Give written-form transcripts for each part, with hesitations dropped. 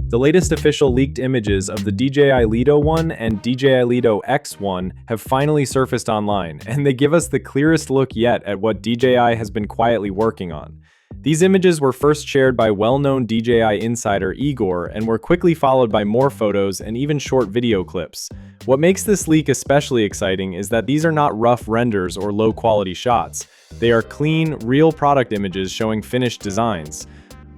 The latest official leaked images of the DJI Lito 1 and DJI Lito X1 have finally surfaced online, and they give us the clearest look yet at what DJI has been quietly working on. These images were first shared by well-known DJI insider Igor and were quickly followed by more photos and even short video clips. What makes this leak especially exciting is that these are not rough renders or low-quality shots. They are clean, real product images showing finished designs.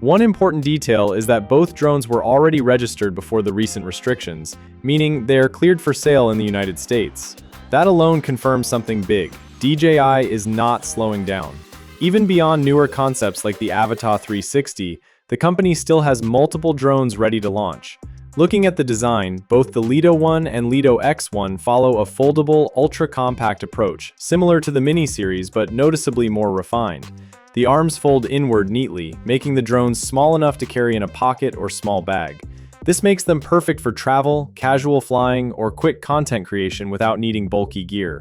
One important detail is that both drones were already registered before the recent restrictions, meaning they are cleared for sale in the United States. That alone confirms something big. DJI is not slowing down. Even beyond newer concepts like the Avatar 360, the company still has multiple drones ready to launch. Looking at the design, both the Lito 1 and Lito X1 follow a foldable, ultra-compact approach, similar to the Mini series but noticeably more refined. The arms fold inward neatly, making the drones small enough to carry in a pocket or small bag. This makes them perfect for travel, casual flying, or quick content creation without needing bulky gear.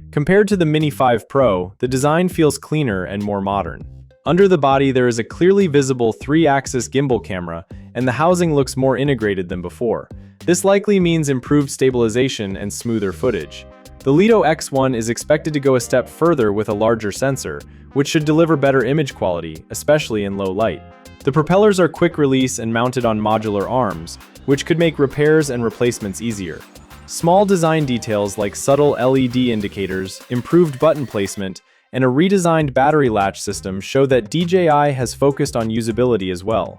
Compared to the Mini 5 Pro, the design feels cleaner and more modern. Under the body, there is a clearly visible 3-axis gimbal camera, and the housing looks more integrated than before. This likely means improved stabilization and smoother footage. The Lito X1 is expected to go a step further with a larger sensor, which should deliver better image quality, especially in low light. The propellers are quick release and mounted on modular arms, which could make repairs and replacements easier. Small design details like subtle LED indicators, improved button placement, and a redesigned battery latch system show that DJI has focused on usability as well.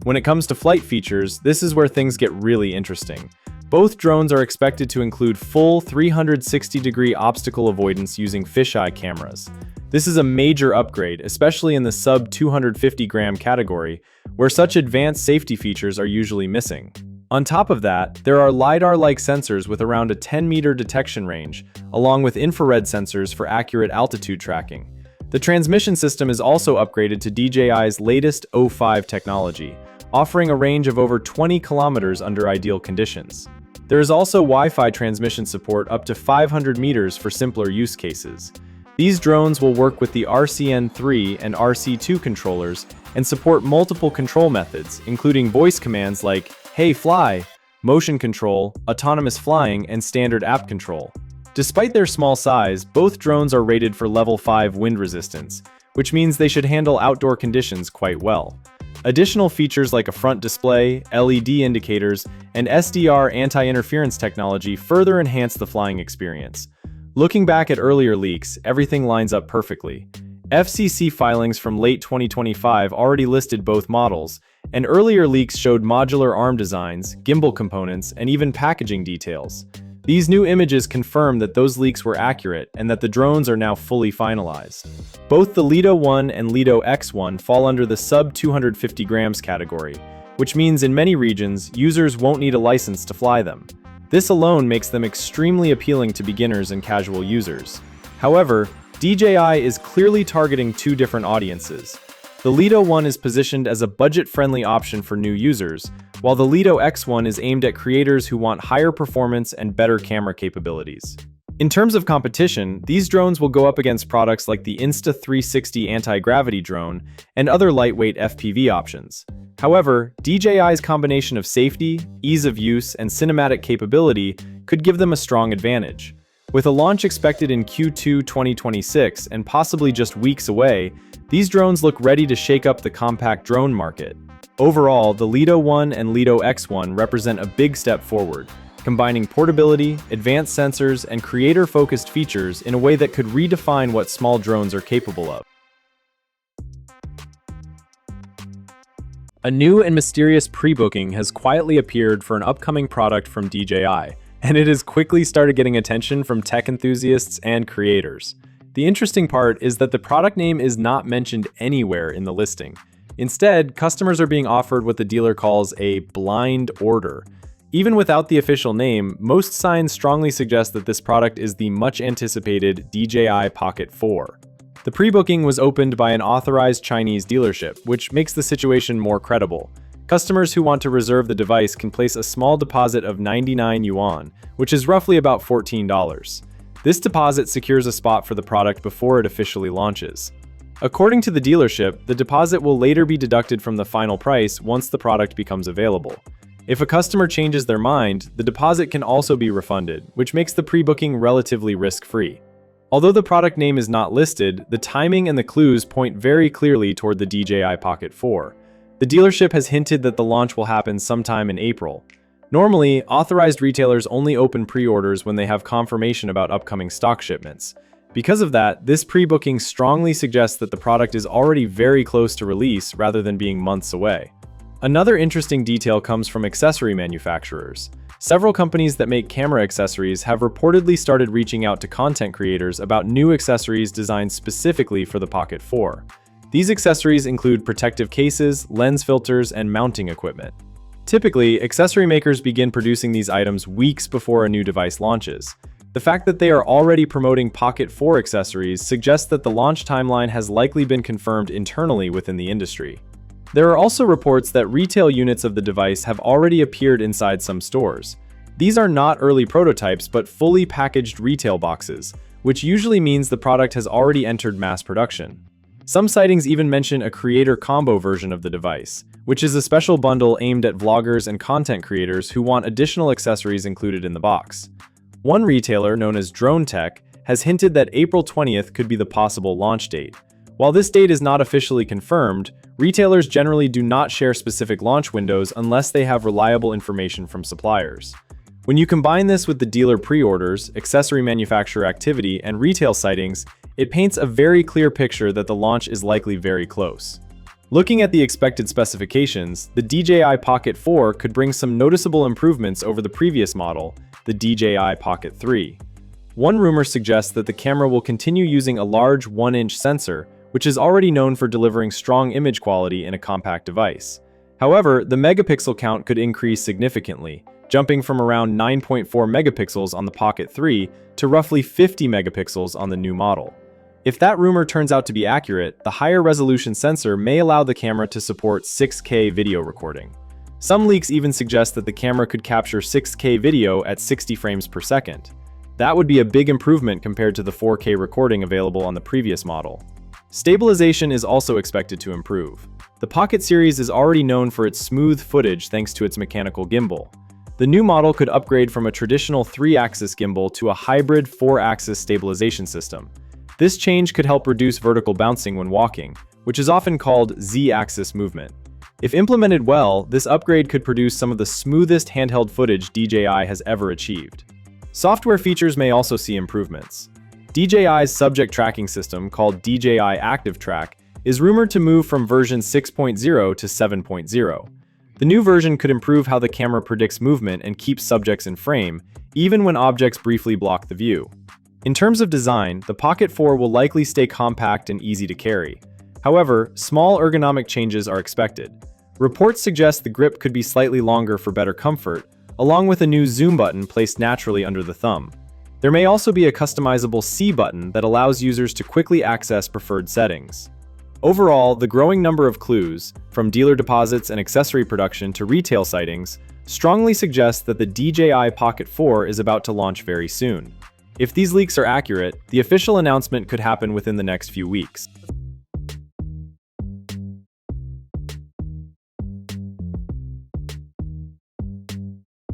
When it comes to flight features, this is where things get really interesting. Both drones are expected to include full 360-degree obstacle avoidance using fisheye cameras. This is a major upgrade, especially in the sub-250-gram category, where such advanced safety features are usually missing. On top of that, there are LiDAR-like sensors with around a 10-meter detection range, along with infrared sensors for accurate altitude tracking. The transmission system is also upgraded to DJI's latest O5 technology, offering a range of over 20 kilometers under ideal conditions. There is also Wi-Fi transmission support up to 500 meters for simpler use cases. These drones will work with the RCN3 and RC2 controllers and support multiple control methods, including voice commands like "Hey Fly," motion control, autonomous flying, and standard app control. Despite their small size, both drones are rated for level 5 wind resistance, which means they should handle outdoor conditions quite well. Additional features like a front display, LED indicators, and SDR anti-interference technology further enhance the flying experience. Looking back at earlier leaks, everything lines up perfectly. FCC filings from late 2025 already listed both models, and earlier leaks showed modular arm designs, gimbal components, and even packaging details. These new images confirm that those leaks were accurate and that the drones are now fully finalized. Both the Lito 1 and Lito X1 fall under the sub-250 grams category, which means in many regions, users won't need a license to fly them. This alone makes them extremely appealing to beginners and casual users. However, DJI is clearly targeting two different audiences. The Lito 1 is positioned as a budget-friendly option for new users, while the Lito X1 is aimed at creators who want higher performance and better camera capabilities. In terms of competition, these drones will go up against products like the Insta360 anti-gravity drone and other lightweight FPV options. However, DJI's combination of safety, ease of use, and cinematic capability could give them a strong advantage. With a launch expected in Q2 2026 and possibly just weeks away, these drones look ready to shake up the compact drone market. Overall, the Lito 1 and Lito X1 represent a big step forward, combining portability, advanced sensors, and creator-focused features in a way that could redefine what small drones are capable of. A new and mysterious pre-booking has quietly appeared for an upcoming product from DJI, and it has quickly started getting attention from tech enthusiasts and creators. The interesting part is that the product name is not mentioned anywhere in the listing. Instead, customers are being offered what the dealer calls a blind order. Even without the official name, most signs strongly suggest that this product is the much-anticipated DJI Pocket 4. The pre-booking was opened by an authorized Chinese dealership, which makes the situation more credible. Customers who want to reserve the device can place a small deposit of 99 yuan, which is roughly about $14. This deposit secures a spot for the product before it officially launches. According to the dealership, the deposit will later be deducted from the final price once the product becomes available. If a customer changes their mind, the deposit can also be refunded, which makes the pre-booking relatively risk-free. Although the product name is not listed, the timing and the clues point very clearly toward the DJI Pocket 4. The dealership has hinted that the launch will happen sometime in April. Normally, authorized retailers only open pre-orders when they have confirmation about upcoming stock shipments. Because of that, this pre-booking strongly suggests that the product is already very close to release rather than being months away. Another interesting detail comes from accessory manufacturers. Several companies that make camera accessories have reportedly started reaching out to content creators about new accessories designed specifically for the Pocket 4. These accessories include protective cases, lens filters, and mounting equipment. Typically, accessory makers begin producing these items weeks before a new device launches. The fact that they are already promoting Pocket 4 accessories suggests that the launch timeline has likely been confirmed internally within the industry. There are also reports that retail units of the device have already appeared inside some stores. These are not early prototypes but fully packaged retail boxes, which usually means the product has already entered mass production. Some sightings even mention a creator combo version of the device, which is a special bundle aimed at vloggers and content creators who want additional accessories included in the box. One retailer, known as Drone Tech, has hinted that April 20th could be the possible launch date. While this date is not officially confirmed, retailers generally do not share specific launch windows unless they have reliable information from suppliers. When you combine this with the dealer pre-orders, accessory manufacturer activity, and retail sightings, it paints a very clear picture that the launch is likely very close. Looking at the expected specifications, the DJI Pocket 4 could bring some noticeable improvements over the previous model, the DJI Pocket 3. One rumor suggests that the camera will continue using a large 1-inch sensor, which is already known for delivering strong image quality in a compact device. However, the megapixel count could increase significantly, jumping from around 9.4 megapixels on the Pocket 3 to roughly 50 megapixels on the new model. If that rumor turns out to be accurate, the higher resolution sensor may allow the camera to support 6K video recording. Some leaks even suggest that the camera could capture 6K video at 60 frames per second. That would be a big improvement compared to the 4K recording available on the previous model. Stabilization is also expected to improve. The Pocket series is already known for its smooth footage thanks to its mechanical gimbal. The new model could upgrade from a traditional 3-axis gimbal to a hybrid 4-axis stabilization system. This change could help reduce vertical bouncing when walking, which is often called Z-axis movement. If implemented well, this upgrade could produce some of the smoothest handheld footage DJI has ever achieved. Software features may also see improvements. DJI's subject tracking system, called DJI Active Track, is rumored to move from version 6.0 to 7.0. The new version could improve how the camera predicts movement and keeps subjects in frame, even when objects briefly block the view. In terms of design, the Pocket 4 will likely stay compact and easy to carry. However, small ergonomic changes are expected. Reports suggest the grip could be slightly longer for better comfort, along with a new zoom button placed naturally under the thumb. There may also be a customizable C button that allows users to quickly access preferred settings. Overall, the growing number of clues, from dealer deposits and accessory production to retail sightings, strongly suggests that the DJI Pocket 4 is about to launch very soon. If these leaks are accurate, the official announcement could happen within the next few weeks.